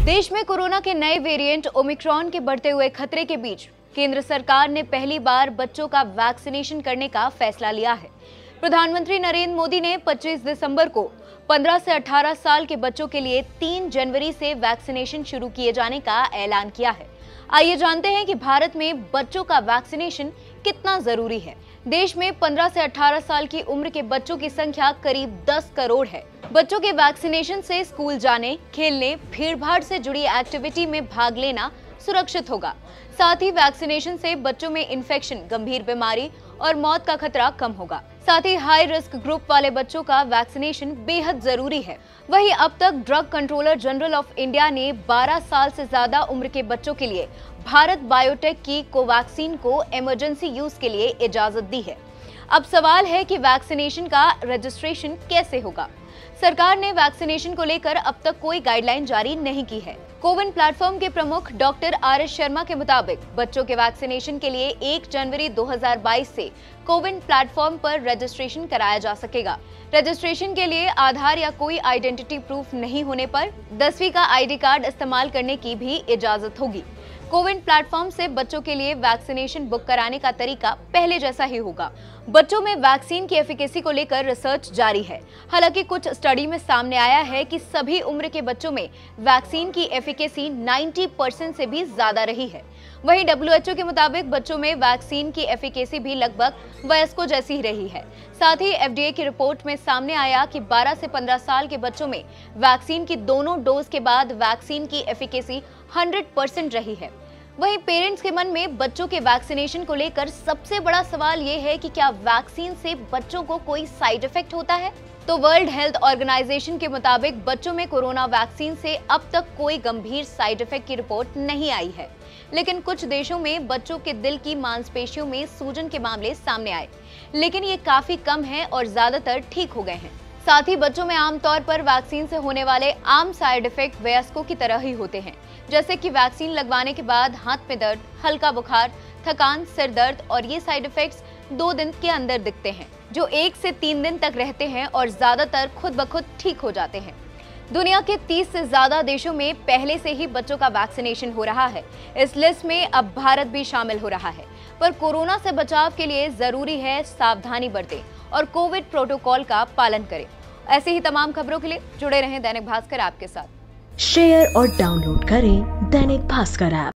देश में कोरोना के नए वेरिएंट ओमिक्रॉन के बढ़ते हुए खतरे के बीच केंद्र सरकार ने पहली बार बच्चों का वैक्सीनेशन करने का फैसला लिया है। प्रधानमंत्री नरेंद्र मोदी ने 25 दिसंबर को 15 से 18 साल के बच्चों के लिए 3 जनवरी से वैक्सीनेशन शुरू किए जाने का ऐलान किया है। आइए जानते हैं कि भारत में बच्चों का वैक्सीनेशन कितना जरूरी है। देश में 15 से 18 साल की उम्र के बच्चों की संख्या करीब 10 करोड़ है। बच्चों के वैक्सीनेशन से स्कूल जाने, खेलने, भीड़-भाड़ से जुड़ी एक्टिविटी में भाग लेना सुरक्षित होगा। साथ ही वैक्सीनेशन से बच्चों में इन्फेक्शन, गंभीर बीमारी और मौत का खतरा कम होगा। साथ ही हाई रिस्क ग्रुप वाले बच्चों का वैक्सीनेशन बेहद जरूरी है। वहीं अब तक drug controller general of India ने 12 साल से ज्यादा उम्र के बच्चों के लिए भारत बायोटेक की कोवैक्सीन को इमरजेंसी यूज के लिए इजाजत दी है। अब सवाल है कि वैक्सीनेशन का रजिस्ट्रेशन कैसे होगा। सरकार ने वैक्सीनेशन को लेकर अब तक कोई गाइडलाइन जारी नहीं की है। कोविन प्लेटफॉर्म के प्रमुख डॉक्टर आर.एस. शर्मा के मुताबिक बच्चों के वैक्सीनेशन के लिए 1 जनवरी 2022 से कोविन प्लेटफॉर्म पर रजिस्ट्रेशन कराया जा सकेगा। रजिस्ट्रेशन के लिए आधार या कोई आइडेंटिटी प्रूफ नहीं होने पर 10वीं का आईडी कार्ड इस्तेमाल करने की भी इजाजत होगी। कोविन प्लेटफॉर्म से बच्चों के लिए वैक्सीनेशन बुक कराने का तरीका पहले जैसा ही होगा। बच्चों में वैक्सीन की एफिकेसी को लेकर रिसर्च जारी है। हालांकि कुछ स्टडी में सामने आया है कि सभी उम्र के बच्चों में वैक्सीन की एफिकेसी 90% से भी ज्यादा रही है। वहीं WHO के मुताबिक बच्चों में वैक्सीन की एफिकेसी भी लगभग वयस्कों जैसी ही रही है। साथ ही FDA की रिपोर्ट में सामने आया कि 12 से 15 साल के बच्चों में वैक्सीन की दोनों डोज के बाद वैक्सीन की एफिकेसी 100% रही है। वहीं पेरेंट्स के मन में बच्चों के वैक्सीनेशन को लेकर सबसे बड़ा सवाल ये है कि क्या वैक्सीन से बच्चों को कोई साइड इफेक्ट होता है। तो वर्ल्ड हेल्थ ऑर्गेनाइजेशन के मुताबिक बच्चों में कोरोना वैक्सीन से अब तक कोई गंभीर साइड इफेक्ट की रिपोर्ट नहीं आई है। लेकिन कुछ देशों में बच्चों के दिल की मांसपेशियों में सूजन के मामले सामने आए, लेकिन ये काफी कम है और ज्यादातर ठीक हो गए हैं। साथ ही बच्चों में आमतौर पर वैक्सीन से होने वाले आम साइड इफेक्ट वयस्कों की तरह ही होते हैं, जैसे कि वैक्सीन लगवाने के बाद हाथ में दर्द, हल्का बुखार, थकान, सिर दर्द और ये साइड इफेक्ट्स 2 दिन के अंदर दिखते हैं, जो 1 से 3 दिन तक रहते हैं और ज्यादातर खुद ब खुद ठीक हो जाते हैं। दुनिया के 30 से ज्यादा देशों में पहले से ही बच्चों का वैक्सीनेशन हो रहा है। इस लिस्ट में अब भारत भी शामिल हो रहा है। पर कोरोना से बचाव के लिए जरूरी है सावधानी बरतें और कोविड प्रोटोकॉल का पालन करें। ऐसी ही तमाम खबरों के लिए जुड़े रहें दैनिक भास्कर आपके साथ। शेयर और डाउनलोड करें दैनिक भास्कर ऐप।